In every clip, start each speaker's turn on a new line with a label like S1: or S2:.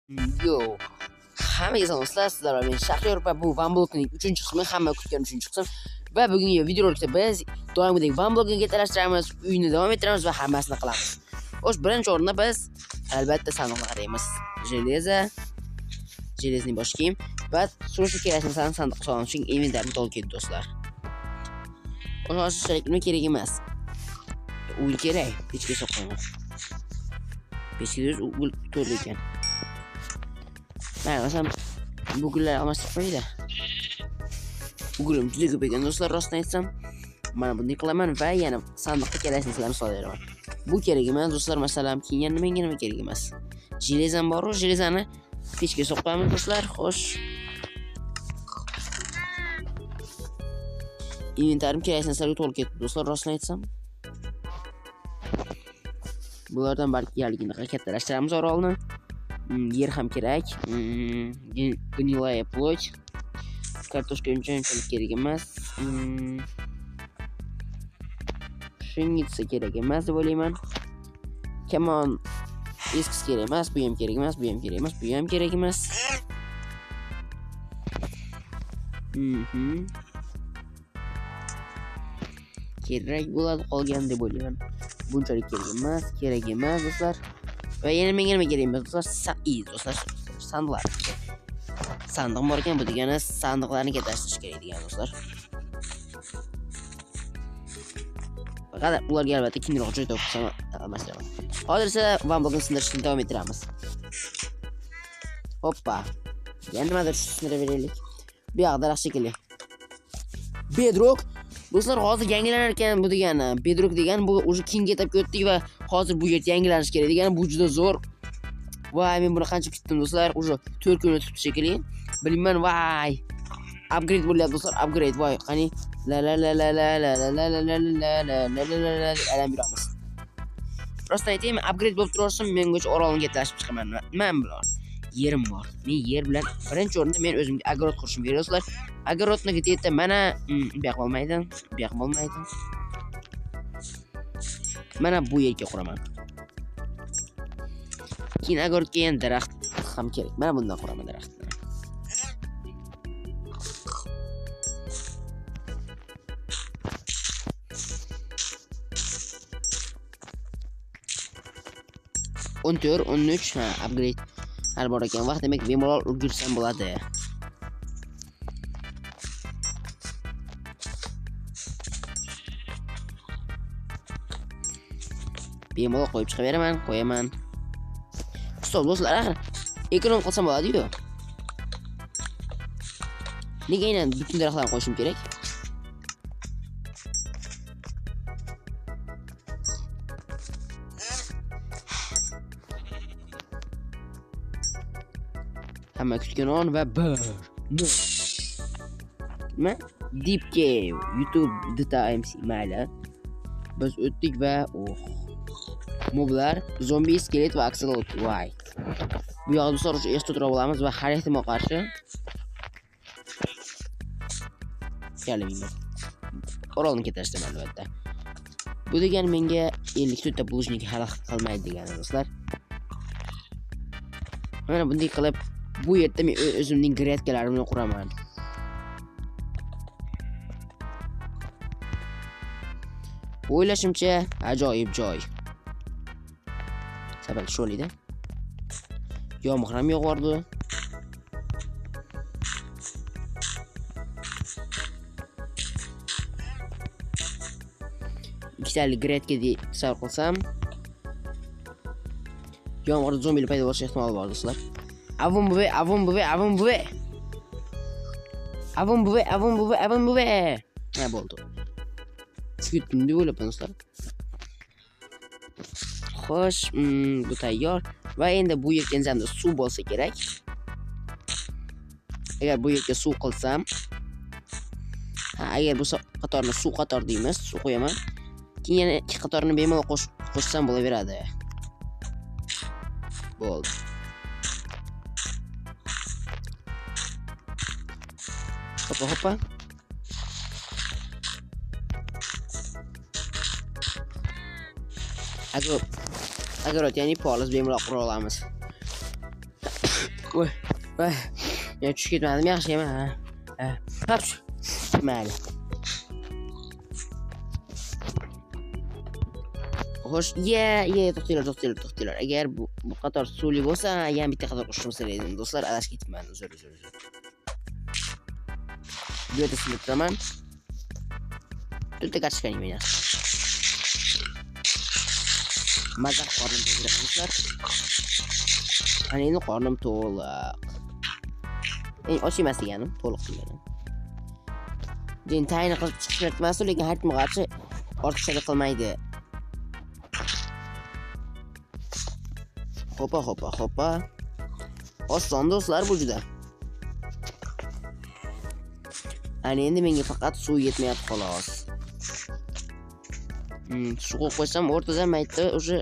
S1: Yo. Hammaga salom, sizlar bilan men Shahriyor va bu Van Blockning 3-qismi, hamma kutgan 3-qism. Va bugungi videorolikda biz doimgidek Van Blockga talashtiramiz, uyni davom ettiramiz va hammasini qilamiz. Xo'sh, birinchi o'rinda biz albatta sandiqni qaraymiz. Железный bosh kiyim va surishi kerakli sandiq solamiz, chunki inventarni to'lib ketdi do'stlar. O'sha nima kerak emas. Uy kerak, pechga soqaymiz. Pechga uy to'ldi ekan. Mesela bugünler almasın böyle. Bugünüm juda ko'p ekan do'stlar, rostini aytsam. Mana buni qilaman va yana sandiqqa kerakli narsalarni solayman. Bu kerak emas do'stlar, masalan, kiygan nima kerak emas. Jelezam bor, jelezani pechga soqamiz do'stlar. Xo'sh. Inventarim kerakli narsalarga to'lib ketdi do'stlar, rostini aytsam. Bulardan balki yaligini kattalashtiramiz orolni. Yer ham kerak. Гнилая плоть. Kartoshka unchalik kerak emas. Pshenitsa kerak emas deb o'ylayman. Kamon eskisi kerak emas, bu ham kerak emas, bu ham kerak emas, bu ham kerak emas. Kerak bo'ladi qolgan deb o'ylayman. Bunchalik kerak emas do'stlar. Va yana menga nima kerak emas do'stlar? Do'stlar, sandiqlar. Sandiq bor ekan, bu degani sandiqlarni ketashtirish kerak degan do'stlar. Faqat ularga albatta keyinroq joy topsam masalan. Hozir esa Van Blockni sindirishni davom ettiramiz. Hoppa. Yana nimadir tushuntirib bu yoqda daraxt shekilli. Bedrock. Do'stlar, hozir yangilanar ekan bu degani. Bedrock degan bu o'sha keyinga etib o'tdik va hozir bu yer yangilanish kerak degani, bu juda zo'r. Voy, men buni qancha kutdim do'stlar, o'sha 4 kun o'tibdi shekilli. Bilmayman, voy. Upgrade bo'lyapti do'stlar, upgrade. Voy, qani la la la la la la la la la la la la la alam yuramiz. Rostdan aytaymi, upgrade bo'lib tursin, men go'ch orolni getlashib chiqaman. Men bilan yerim bor. Men yer bilan birinchi o'rinda men o'zimga agorod qurishim kerak do'stlar. Agorodni ketayotda mana bu yoq bo'lmaydi. Mana bu yerga quraman. Keyin agorodga yana daraxt ham kerak. Mana bundan quraman daraxtni. On 13 upgrade hal bor ekan. Vaqt demak bemalol ulgursam bo'ladi. Bemalol qo'yib qo'yaman. Hisob do'stlar, ekran qilsam bo'ladi-ku. Nega aynan butun daraxtlarni qo'yishim kerak? Hamma kutgan on va nima? Deep Cave, YouTube DTMC mayli. Biz o'tdik va moblar, zombi, skelet va aksolot. Voy. Bu yoqda do'stlar o'sha esda bo'lamiz va har ehtimol qarshi kelmaymiz. Orolni ketashdim albatta. Bu degani menga 54 ta bulujnik hal qilmaydi degani do'stlar. Mana bunday qilib bu yerda men o'zimning gradkalarimni quraman. O'ylashimcha ajoyib joy. Sabab sho'lida. Yomg'ir ham yog'ardi. Ikkitalik gradga hisob qilsam, yomg'irda zombilar paydo bo'lish ehtimoli bor do'stlar. Avun buve. Ne bo'ldi? Kutdim deb o'ylabman do'stlar. Xo'sh, bu tayyor va endi bu yerga inzamda suv bo'lsa kerak. Agar bu yerga suv qilsam, agar bu qatorni suv qator deymiz, suv qo'yaman. Keyin yana ikki qatorni bemalol qo'shsam bo'laveradi. Bo'ldi. Hoppa. Agar ya'ni poliz bemalol qura olamiz. Voy. Voy. Ya tushib ketmadim, yaxshimi? Ha. Hop. Mayli. Xo'sh, to'xtinglar. Agar bu qator suvli bo'lsa, yana bitta qator qo'shimcha edim. Do'stlar, adashib ketibman. Uzr. Bu yerda silib turaman. Bitta qachqaning meni. Mazaq qornim to'g'rilar. Ana endi qornim to'liq. Och emas deganim, to'liq deganim. Tayini qilib chiqishmayapman, lekin haytmoqchi ortiqchalik qilmaydi. Hoppa. Oson do'stlar bu juda. Ana endi menga faqat suv yetmayapti xolos. Shu qo'ysam o'rtada maytda уже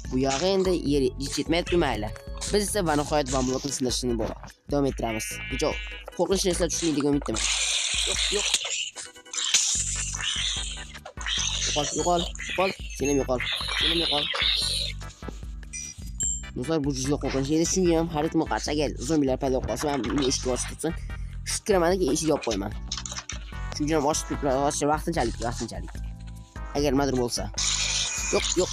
S1: bu yog'i endi yer yetmayapti mayli. Biz esa va nihoyat va blokni sindirishni davom ettiramiz. Qo'rqinchni eslatib tushmaydigan umiddaman. Yo'q. Yo'qol. Senim yo'qol. Do'stlar, bu juda qo'rqinchli edi. Shunga ham har etmoq agar zombilar paydo bo'lsa, men uni eshikni ochib tutsam, kiramanki eshik yopib qo'yaman. Shunga ham ochib turib, vaqtinchalik. Agar nimadir bo'lsa. Yo'q.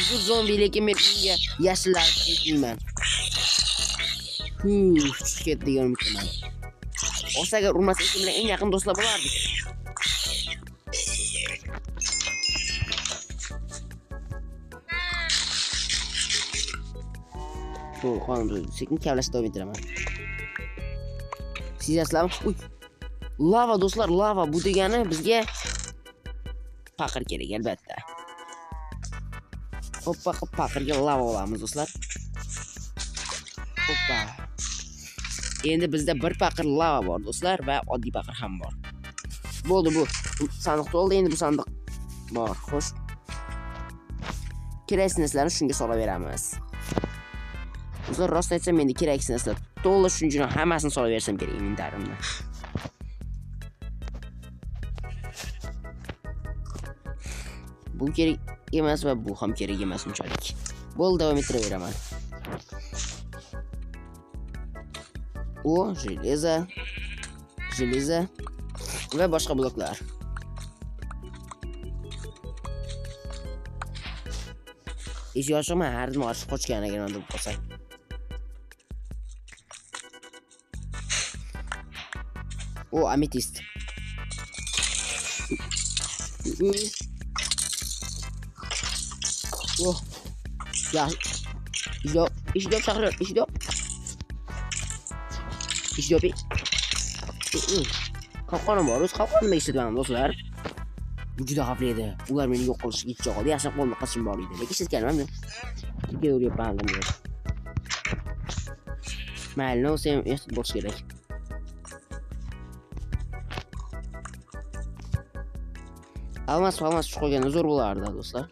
S1: Bu zombi lekin men unga yashillar tutmayman. Chiqib ketdi degan umiddaman. O'sa agar urmasa bilan eng yaqin do'stlar bo'lardi. Qonimni sekin kavlashda davom ettiraman. Sezasizlarmi? Lava do'stlar, lava bu degani bizga paqir kerak albatta. Hoppa, paqirga lava olamiz do'stlar. Hoppa. Endi bizda bir paqir lava bor do'stlar va oddiy paqir ham bor. Bo'ldi bu sandiq to'ldi, endi bu sandiq bor. Xo'sh. Kerakli narsalarni shunga solaveramiz. Do'stlar, rost aytsam endi kerakli narsalar to'liq shunga hammasini solaversam kerak inventarimda. Bu kerak emas va bu ham kerak emas unchalik. Bo'ldi, davom ettiraveraman. Железо va boshqa bloklar. Eshik ochma, har nima ochib qochgan agar unda bo'lsa. Ametist. Ya. İşte çağırıyor. Kalkanım var. Kalkanımda işledim dostlar. Bu juda xavfli edi. Ular meni yo'q qilishga yetib qoldi. Yaxshi qo'lni qilishim bor edi. Lekin siz kelmamdi. Ikki o'ryapman. Mayli, no sen ehtiyot bo'lish kerak. Almas tushib qolganda zo'r bo'lardi do'stlar.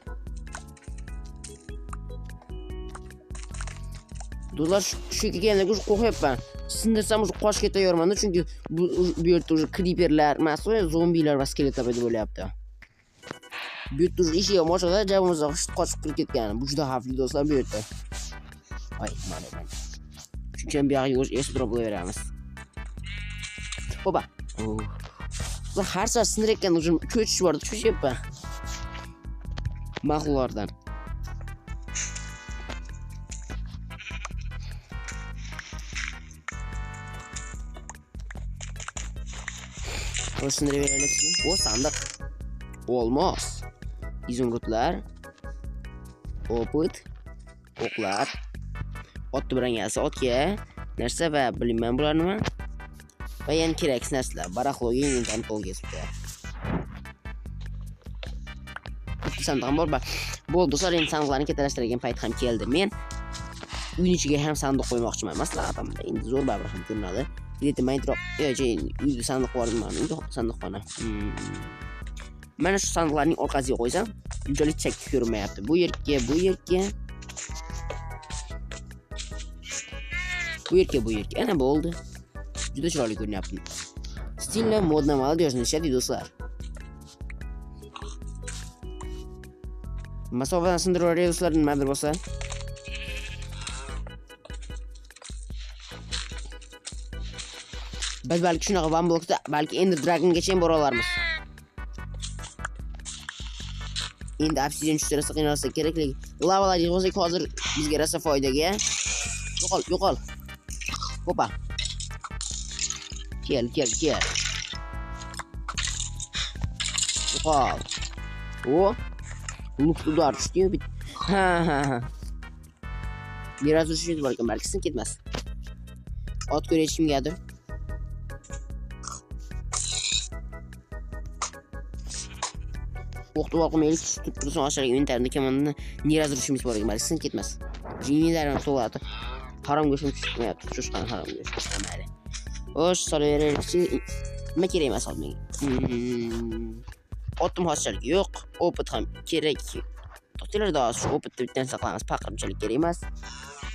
S1: Do'stlar, shu kelganda qo'rqyapman. Sindirsam o'sha qochib ketaverman-da, chunki bu yerda o'sha creeperlar, mas'ul zombilar va skeletlar paydo bo'lyapti. Bu yerda o'sha eshik moshada jabimizga qochib kirib ketgan. Bu juda xavfli do'stlar bu yerda. Mana. Chunki bu yoqqa esib turib bo'laveramiz. Hoppa. Har safar sindirayotgan o'sha ko'chish bor, tushyapman. Mahluqlardan. Sindirayveraylik. Sandiq. Olmos. Izumrudlar. Opit. O'qlar. Otni brangasi, otga narsa va bilmayman bularni. Va yana kerak narsalar. Baraqloga inventarni to'lgizibdi. Bitta sandiqim bor. Bo'ldi, do'stlar, endi sandiqlarni katalashtirgan payt ham keldi. Men uyning ichiga ham sandiq qo'ymoqchiman. Maslahatim endi zo'r baribir ham ko'rinadi. Bitta Minecraft uyda sandiq bor mana. Uyda sandiqxona. Mana shu sandiqlarning orqasiga qo'ysam, unchalik chakki ko'rinmayapti. Bu yerga. Ana bo'ldi. Juda chiroyli ko'rinyapti. Stilni modna молодежный ishadi do'stlar. Masofadan sindiraverish do'stlar, nimadir bo'lsa. Biz balki shunaqa one blockda balki Ender Dragongacha ham bora olarmiz. Endi obsidian tushirsa qiynalsa kerakli. Lavalar yig'ilsak hozir bizga rosa foydaga. Yo'qol. Hopa. Kel. Yo'qol. O. Lux udar tushdi. Ha. Biraz ushib balki sin ketmas. Ot ko'rish kimgadir? O'qitib olmaylik, tutib tursin aşağıya inventarda kamanni niraz urishimiz bor ekan, balki sin ketmas. Jinnilarni to'ladi. Harom go'shim tushmayapti, chushqan harom go'shim. Mayli. O'sh solaveraylik. Nima kerak emas olmayga. Otim hozircha yo'q. Opit ham kerak. To'xtalarda shu opitni bittan saqlaymiz. Paqirmchalik kerak emas.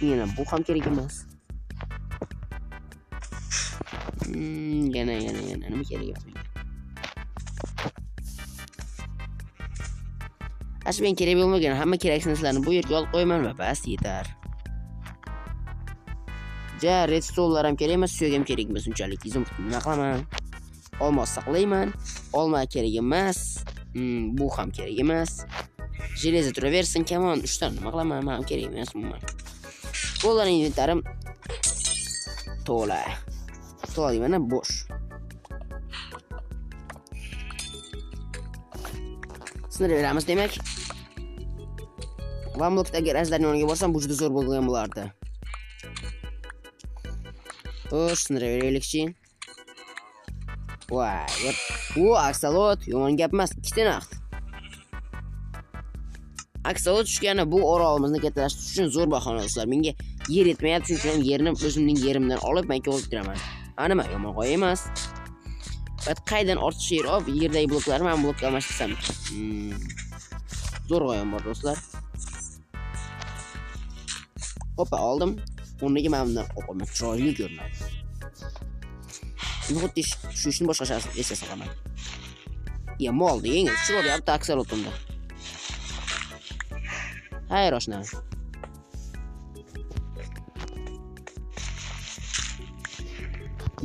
S1: Yana bu ham kerak emas. Yana nima kerak emas. Aslida men kerak bo'lmagan hamma keraksiz narsalarni bu yerga olib qo'yaman va bas yetar. Redstone'lar ham kerak emas, suyak ham kerak emas unchalik. Nima qilaman? Olmos saqlayman. Olma kerak emas. Bu ham kerak emas. Железо turaversin, kamon 3 ta nima qilaman? Men ham kerak emas umuman. Qo'llar inventarim to'la. Mana bo'sh. Siniraveramiz demak. One blockda agar ajdarning yoniga borsam bu juda zo'r bo'lgan bo'lardi. Xo'sh, siniraveraylikchi. Voy, aksolot, yomon gap emas, ikkita naqd. Aksolot tushgani bu orolimizni kattalashtirish uchun zo'r bahona do'stlar. Menga yer yetmayapti, shuning uchun yerni o'zimning yerimdan olib menga olib kiraman. Nima, yomon qo'y emas. Faqat qaydan ortiqcha yer olib, yerdagi bloklarni men blokka almashtirsam. Zo'r g'oyam bor do'stlar. Hoppa oldim. O'rniga men bundan o'qolman, chiroyli ko'rinadi. Xuddi shu ishni boshqacha esga solaman. Ya mol deng, chiroyli aksalotimda. Hayr oshna.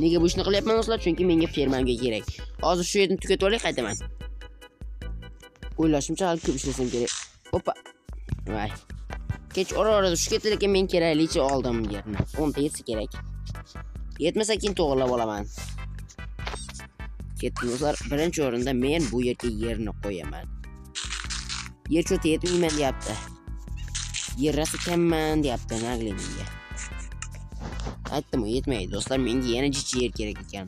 S1: Nega bu ishni qilyapman do'stlar? Chunki menga fermamga kerak. Hozir shu yerni tugatib olay, qaytaman. O'ylashimcha hali ko'p ishlasam kerak. Hoppa. Voy. Kech ora-orada tushib ketdi, lekin men keraklicha oldim yerni. 10 ta yetsa kerak. Yetmasa keyin to'g'rilab olaman. Ketdim do'stlar. Birinchi o'rinda men bu yerga yerni qo'yaman. Yer cho'ta yetmayman deyapti. Yer rasa kamman deyapti, nagli menga. Aytdim, yetmaydi do'stlar, menga yana jichi yer kerak ekan.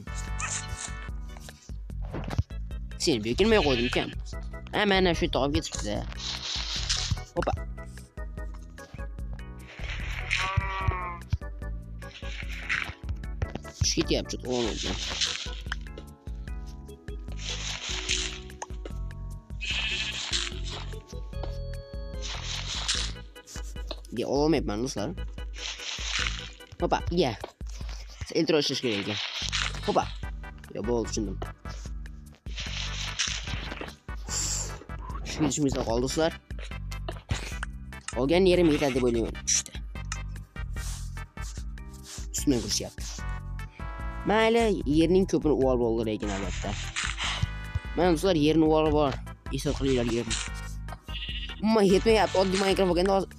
S1: Sen bekinmay qo'ydim kam. Mana shu tog'ib ketibdi. Hoppa. Ketyapti, o'g'lim. Ya olmayapman do'stlar. Hoppa, ya. Intro ishlash kerak ekan. Hoppa. Ya bo'ldi, tushundim. Shu ishimiz qoldi do'stlar. Olgan yerim yetadi deb o'ylayman. 3 ta. Ustimdan kurishyapti. Mayli, yerning ko'pini uval bo'ldi ekan albatta. Mana do'stlar, yerni uval bor. Esol qilinglar yerni. Umuman yetmayapti. Oddiy Minecraft bo'lganda hozir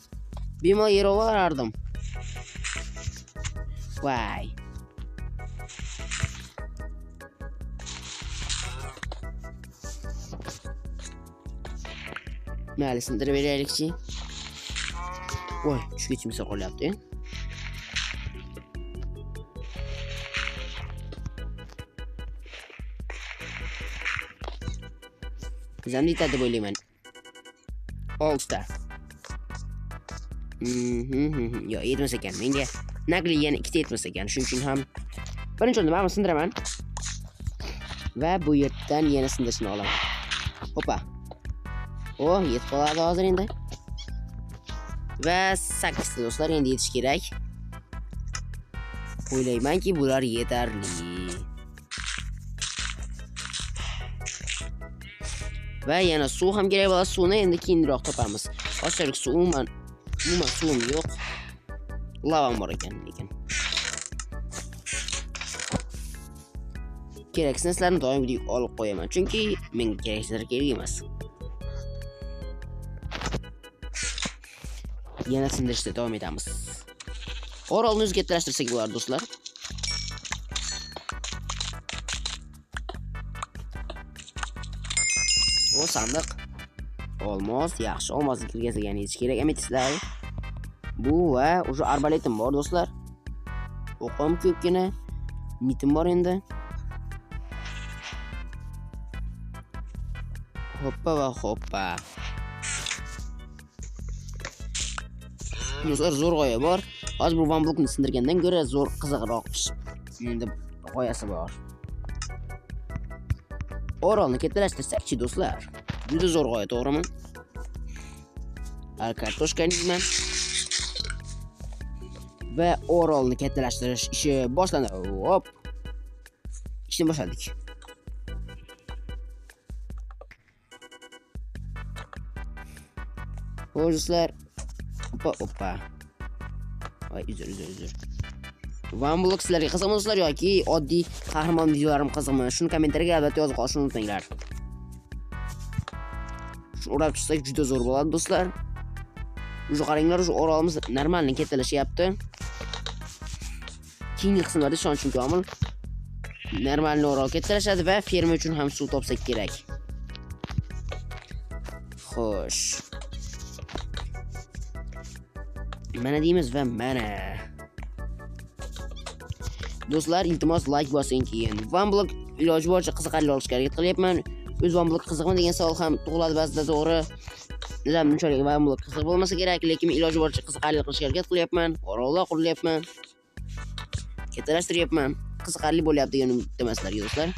S1: bemalol yer olardim. Voy. Mayli, sindirib beraylikchi. Voy, tushgacha misol qolyapti. Bizani yetadi deb o'ylayman. 6 ta. Yo, yetmas ekan. Menga nagli yana 2 ta yetmas ekan. Shuning uchun ham birinchi o'rinda men sindiraman. Va bu yerdan yana sindirishni olaman. Hoppa. Oh, yetib qoladi hozir endi. Va 8 ta do'stlar, endi yetish kerak. O'ylaymanki, bular yetarli. Va yana suv ham kerak bo'ladi. Suvni endi keyinroq topamiz. Hozirlik suv umuman suvim yo'q. Lavam bor ekan lekin. Keraksiz narsalarni doimgidek olib qo'yaman, chunki menga keraksizlar kerak emas. Yana sindirishda davom etamiz. Orolni o'ziga kattalashtirsak bo'ladi, do'stlar. O sandiq. Olmos, yaxshi olmosni kirgizganingiz kerak ametistlar. Bu va o'sha arbaletim bor, do'stlar. O'qim ko'pgina, mitim bor endi. Hoppa va hoppa. Do'stlar, zo'r g'oya bor. Hozir bu van blokni sindirgandan ko'ra zo'r qiziqroq endi g'oyasi bor. Orolni kattalashtirsak-chi, do'stlar. Juda zo'r g'oya, to'g'rimi? Kartoshkani yeyman. Va orolni kattalashtirish ishi boshlandi. Hop. Ishni boshladik. Do'stlar, hoppa. Voy, uzr. Van blok sizlarga qiziqmi do'stlar yoki oddiy qahramon videolarim qiziqmi? Shuni kommentariyaga albatta yozib qolishni unutmanglar. Shuni o'rab chiqsak juda zo'r bo'ladi, do'stlar. O'sha qaranglar, o'sha orolimiz normalni kattalashyapti. Keyingi qismlarda ishonchim komil. Normalni orol kattalashadi va ferma uchun ham suv topsak kerak. Xo'sh. Mana deymiz va mana. Do'stlar, iltimos like bosing keyin. Van blok iloji boricha qiziqarli olishga harakat qilyapman. O'z van blok qiziqmi degan savol ham tug'iladi ba'zida, to'g'ri. O'zim unchalik van blok qiziq bo'lmasa kerak, lekin iloji boricha qiziqarli qilishga harakat qilyapman. Orollar qurilyapman. Kattalashtiryapman. Qiziqarli bo'lyapti degan umiddaman sizlarga, do'stlar.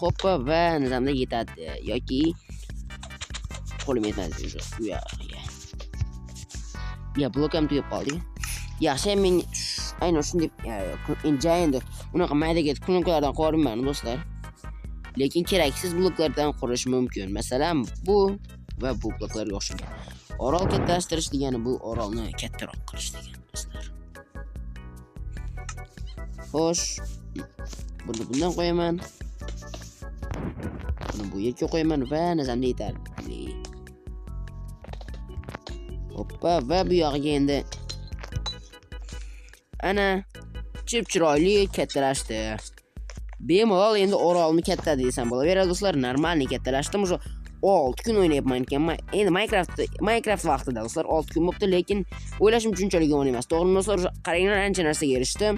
S1: Hoppa va nizamda yetadi yoki qo'lim yetmadi o'sha. Ya blok ham tugab qoldi. Yaxshi, men aynan shunday endi unaqa maydaga klonkalardan qo'rqmayman, do'stlar. Lekin keraksiz bloklardan qurish mumkin. Masalan, bu va bu bloklarga o'xshagan. Orol kattalashtirish degani bu orolni kattaroq qilish degani, do'stlar. Xo'sh, buni bundan qo'yaman. Buni bu yerga qo'yaman va nazamda yetarli. Hoppa va bu yog'iga endi ana chip-chiroyli kattalashdi. Bemalol endi orolni katta desam bo'laveradi, do'stlar. Normalni kattalashdim. O'sha 6 kun o'ynayapman ekanman. Endi Minecraft vaqtida, do'stlar, 6 kun bo'libdi, lekin o'ylashim shunchalik yomon emas. To'g'ri, do'stlar, qaranglar, ancha narsaga erishdim.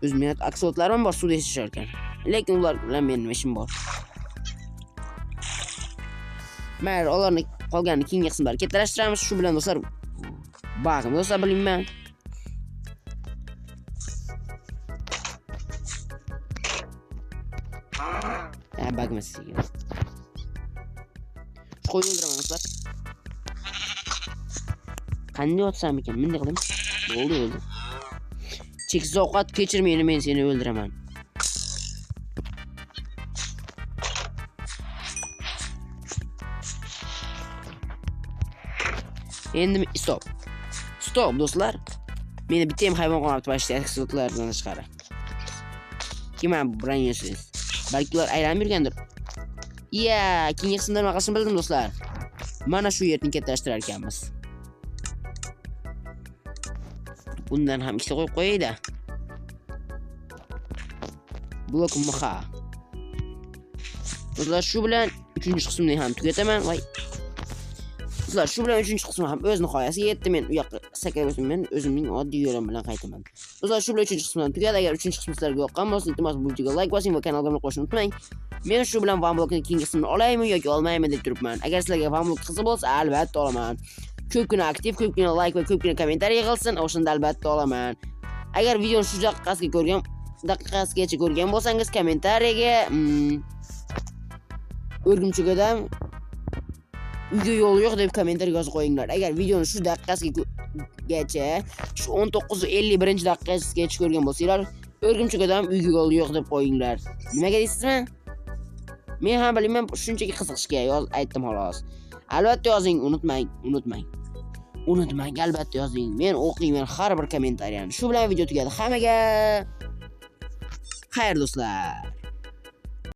S1: O'z mehnat aksiyotlarim bor, suvda yashashar ekan. Lekin ular bilan mening ishim bor. Mayli, ularni qolganini keyingi qismlarga kattalashtiramiz. Shu bilan, do'stlar, bag'im do'stlar bilmayman. Bag'imiz ekan. Qo'yni o'ldiraman, do'stlar. Qanday otsam ekan? Bunday qildim. Bo'ldi. Cheksiz ovqat kechir meni, men seni o'ldiraman. Endi stop, do'stlar. Meni bitta ham hayvon qolmabdi bashta aksiyotlardan tashqari. Kim ham branyosiz? Balki ular aylanib yurgandir. Keyingi qismda nima qilishni bildim, do'stlar. Mana shu yerni kattalashtirar ekanmiz. Bundan ham ikkita qo'yib qo'yayda. Blok muha. Do'stlar, shu bilan 3-qismni ham tugataman. Voy. Do'stlar, shu bilan 3-qismi ham o'z nihoyasiga yetdi. Men u yoqqa sakrayman, o'zimning oddiy yo'lim bilan qaytaman. Do'stlar, shu bilan 3-qismdan tugadi. Agar 3-qism sizlarga yoqqan bo'lsa, iltimos bu videoga like bosing va kanalga obuna bo'lishni unutmang. Men shu bilan van blokning keyingi qismini olaymi yoki olmaymi deb turibman. Agar sizlarga van blok qiziq bo'lsa, albatta olaman. Ko'pgina aktiv, ko'pgina like va ko'pgina kommentariy yig'ilsin, o'shanda albatta olaman. Agar videoni shu daqiqasigacha ko'rgan bo'lsangiz, kommentariyaga o'rgimchigadan uyga yo'l yo'q deb kommentariy yozib qo'yinglar. Agar videoni shu daqiqasigacha, shu 19:51-daqiqasigacha ko'rgan bo'lsanglar, o'rgimchigadan uyga yo'l yo'q deb qo'yinglar. Nimaga deysizmi? Men ham bilmayman, shunchaki qiziqishga aytdim xolos. Albatta yozing, unutmang, albatta yozing. Men o'qiyman har bir kommentariyani. Shu bilan video tugadi. Hammaga xayr do'stlar.